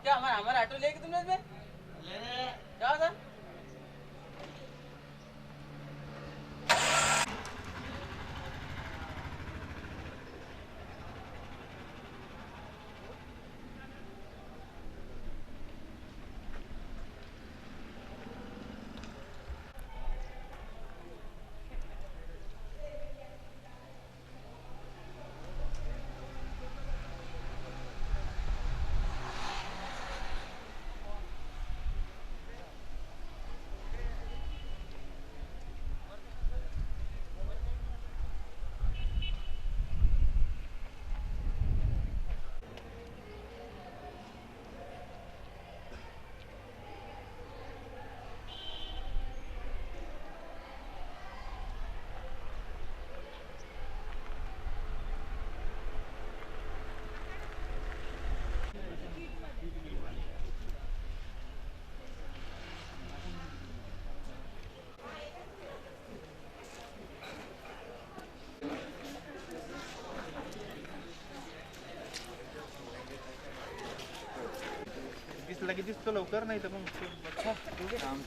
क्या हमारा हमारा ऑटो लेके तुमने इसमें ले रहे क्या था। लगे दिसतो लवकर नाही तर मग काम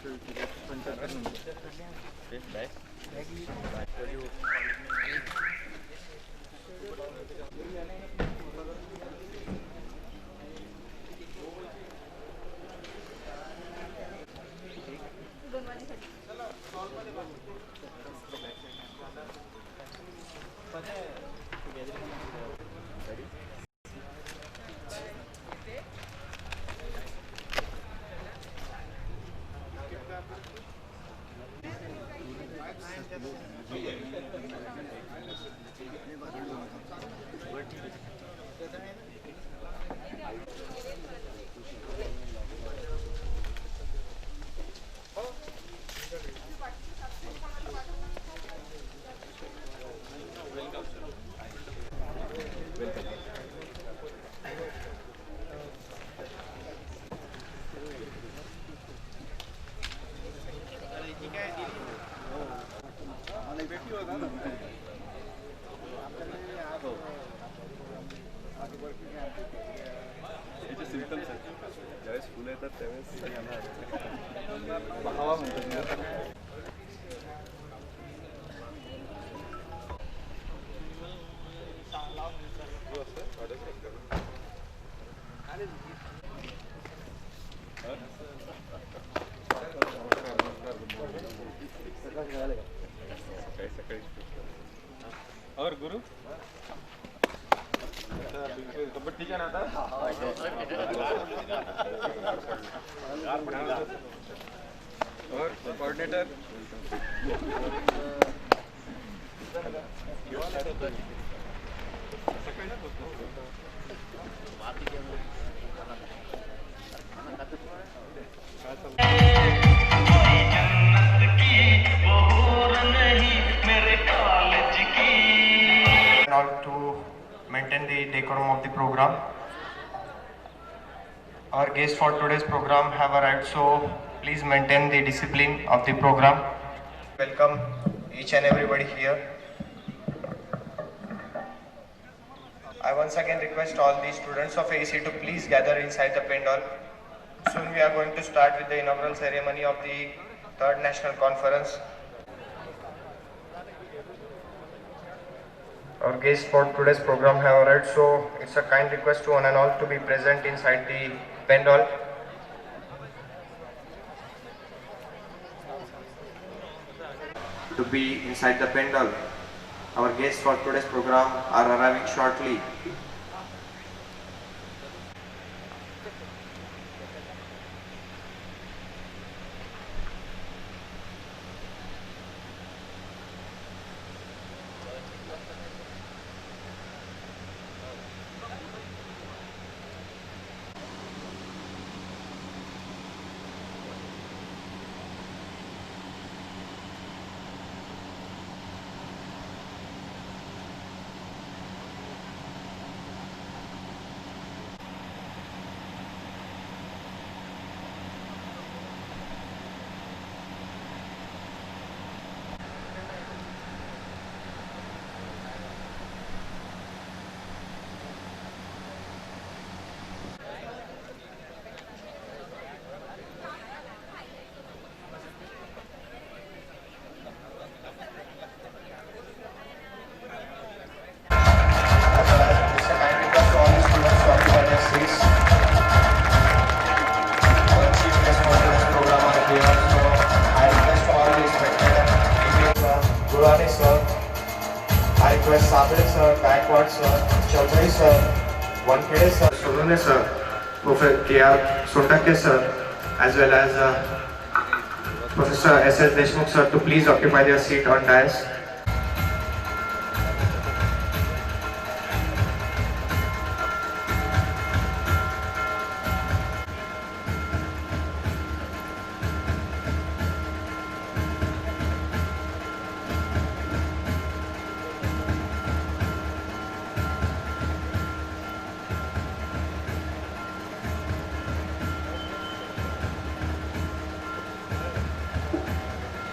और गुरु कबड्डी का नाता और coordinator to maintain the decorum of the program. Our guests for today's program have arrived, so please maintain the discipline of the program. Welcome each and everybody here. I once again request all the students of AC to please gather inside the Pendal. Soon we are going to start with the inaugural ceremony of the third national conference. Our guests for today's program have arrived, so it's a kind request to one and all to be present inside the Pendal. To be inside the Pendal. Our guests for today's program are arriving shortly. Gulane sir. I request Sabre sir, Gaikwad sir, Chaudhary sir, Wankhede sir, Solone sir, Professor K.R. Sondake sir, as well as Professor S.S. Deshmukh sir to please occupy their seat on dais.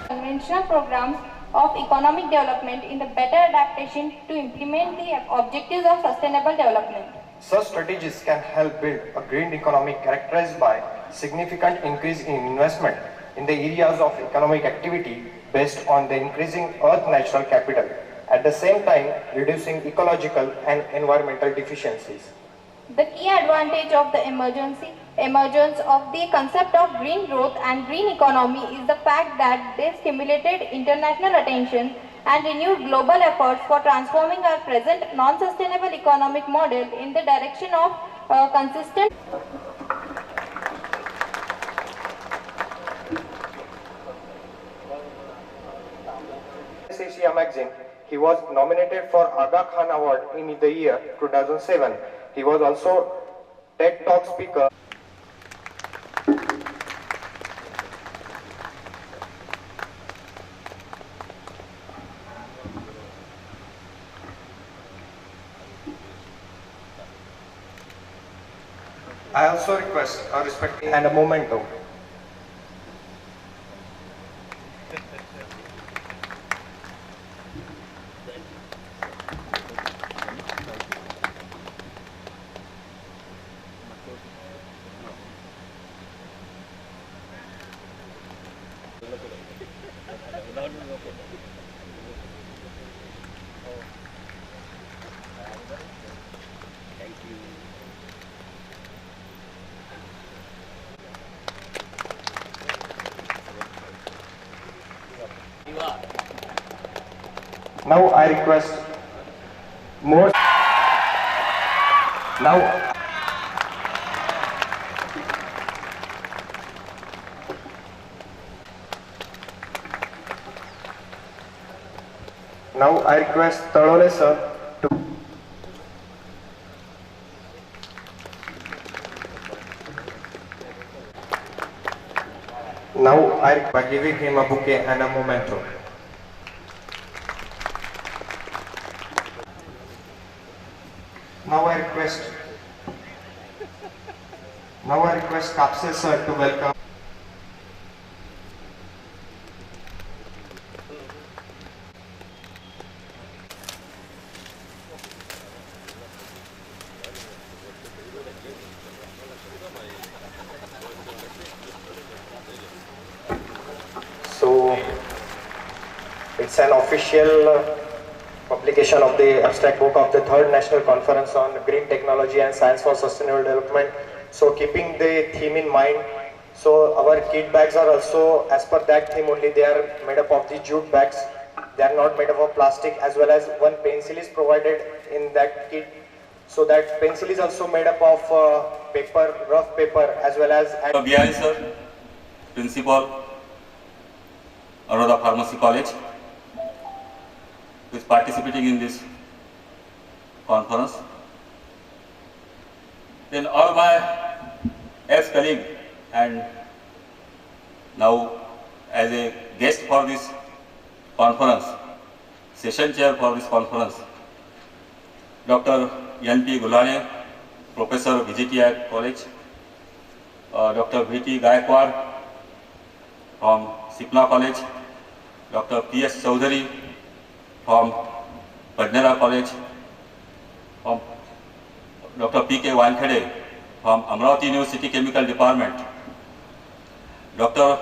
Conventional programs of economic development in the better adaptation to implement the objectives of sustainable development. Such strategies can help build a green economy characterized by significant increase in investment in the areas of economic activity based on the increasing earth natural capital, at the same time reducing ecological and environmental deficiencies. The key advantage of the emergence of the concept of green growth and green economy is the fact that they stimulated international attention and renewed global efforts for transforming our present non-sustainable economic model in the direction of consistent. Asia magazine, he was nominated for Aga Khan Award in the year 2007. He was also TED Talk speaker. I also request a respect and a memento. Now I request more. Now I request Talole sir to. Now I by giving him a bouquet and a memento. Now I request Kapse sir to welcome. So it's an official publication of the abstract book of the third National Conference on Green Technology and Science for Sustainable Development. So keeping the theme in mind, so our kit bags are also as per that theme only. They are made up of the jute bags. They are not made up of plastic, as well as one pencil is provided in that kit. So that pencil is also made up of paper, rough paper, as well as. Bihari sir, Principal, Aroda Pharmacy College, who is participating in this conference. Then all my ex-colleagues and now as a guest for this conference, session chair for this conference, Dr. N.P. Gulane, Professor VGTI College, Dr. V.T. Gaikwad from Sipna College, Dr. P.S. Chaudhary from Padnera College, from Dr. P.K. Wankhede from Amravati University Chemical Department, Dr.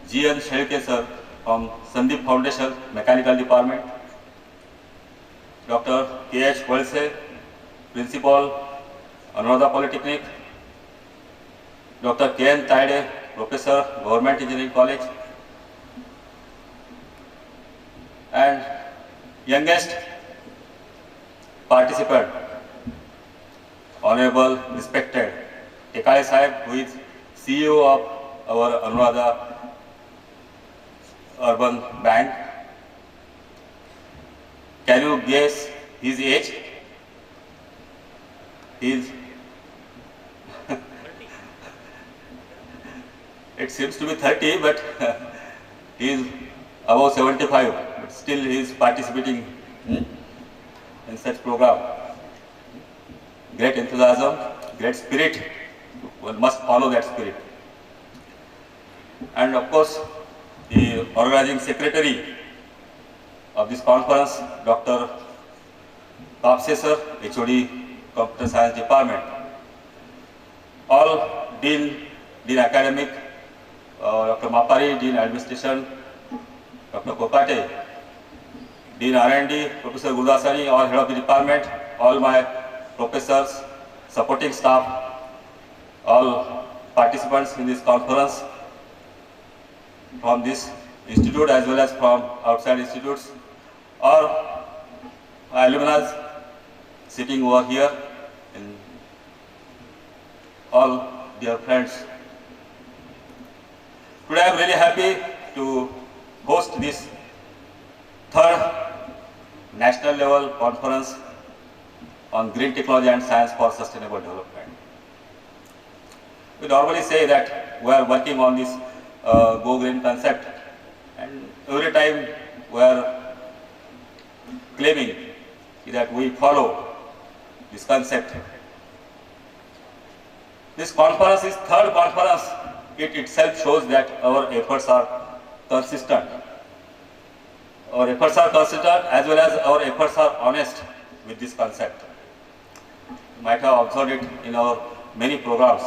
G.N. Shelke sir from Sandeep Foundation Mechanical Department, Dr. K.H. Walse, Principal, Anuradha Polytechnic, Dr. K.N. Taide, Professor, Government Engineering College, and youngest participant, Honorable respected Tekale Sahib, who is CEO of our Anuradha Urban Bank. Can you guess his age? He is it seems to be 30, but he is above 75, but still he is participating in such program. Great enthusiasm, great spirit, one must follow that spirit. And of course, the organizing secretary of this conference, Dr. Kapse sir, HOD, Computer Science Department, all Dean Academic, Dr. Mapari, Dean Administration, Dr. Kokate, Dean R&D, Professor Gurdasani, all head of the department, all my professors, supporting staff, all participants in this conference from this institute as well as from outside institutes, or my alumni sitting over here, and all dear friends. Today I am really happy to host this third national level conference on green technology and science for sustainable development. We normally say that we are working on this Go Green concept, and every time we are claiming that we follow this concept. This conference is third conference. It itself shows that our efforts are consistent. Our efforts are consistent as well as our efforts are honest with this concept. You might have observed it in our many programs.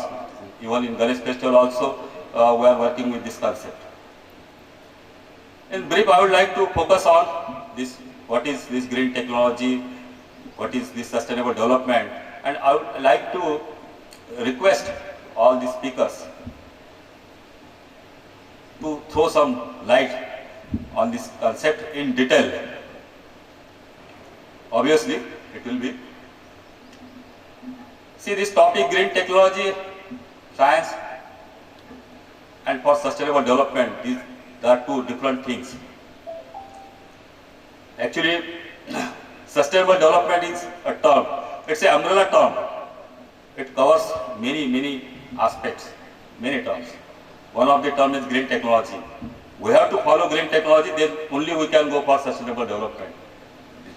Even in Ganesh Festival also, we are working with this concept. In brief, I would like to focus on this, what is this green technology, what is this sustainable development, and I would like to request all the speakers to throw some light on this concept in detail. Obviously, it will be. See, this topic, green technology, science, and for sustainable development, there are two different things. Actually, sustainable development is a term. It's an umbrella term. It covers many aspects, many terms. One of the terms is green technology. We have to follow green technology, then only we can go for sustainable development.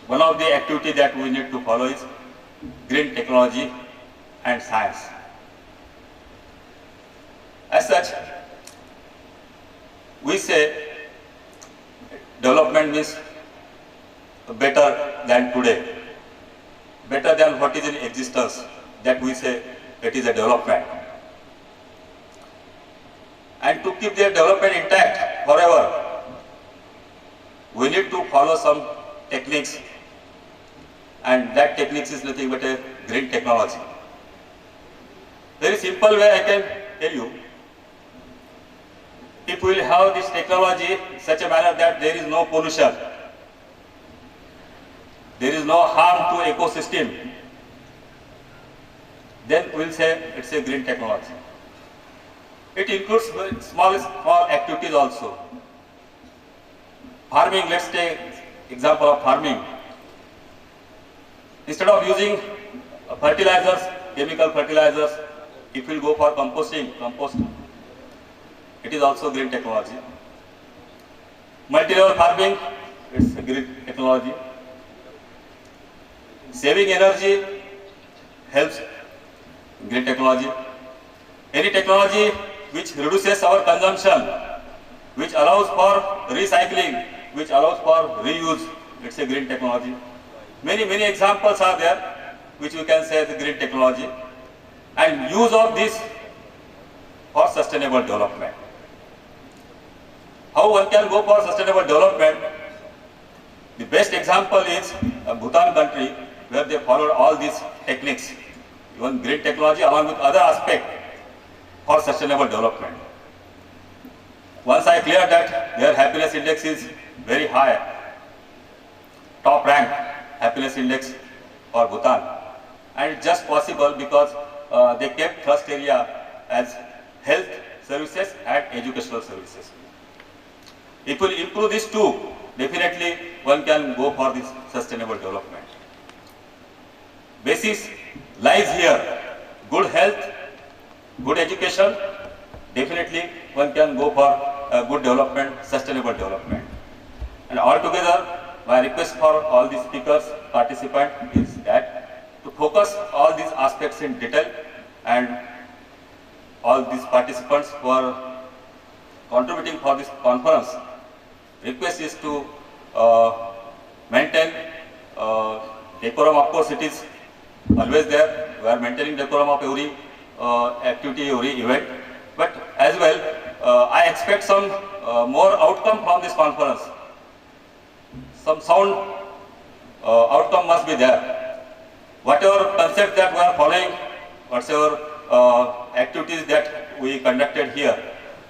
One of the activities that we need to follow is green technology and science. As such, we say development means better than today, better than what is in existence, that we say it is a development. And to keep their development intact forever, we need to follow some techniques, and that techniques is nothing but a green technology. Very simple way I can tell you. If we will have this technology in such a manner that there is no pollution, there is no harm to ecosystem, then we will say it's a green technology. It includes small activities also. Farming, let's take example of farming. Instead of using fertilizers, chemical fertilizers, if we go for composting, it is also green technology. Multi-level farming, it's a green technology. Saving energy helps, green technology. Any technology which reduces our consumption, which allows for recycling, which allows for reuse, it's a green technology. Many examples are there which we can say is green technology, and use of this for sustainable development. How one can go for sustainable development? The best example is Bhutan country, where they followed all these techniques, even green technology along with other aspects for sustainable development. Once I clear that their happiness index is very high, top rank happiness index for Bhutan. And it's just possible because they kept thrust area as health services and educational services. If we improve these two, definitely one can go for this sustainable development. Basis lies here. Good health, good education, definitely one can go for good development, sustainable development. And altogether, my request for all the speakers, participants is that to focus all these aspects in detail, and all these participants who are contributing for this conference, request is to maintain decorum. Of course, it is always there. We are maintaining decorum of every activity, every event. But as well, I expect some more outcome from this conference. Some sound outcome must be there. Whatever concept that we are following, whatever activities that we conducted here,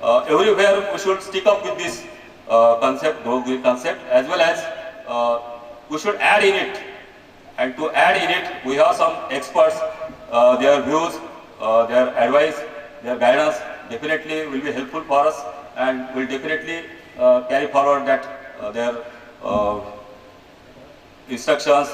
everywhere we should stick up with this concept, concept, as well as we should add in it. And to add in it, we have some experts, their views, their advice, their guidance definitely will be helpful for us, and will definitely carry forward that their instructions,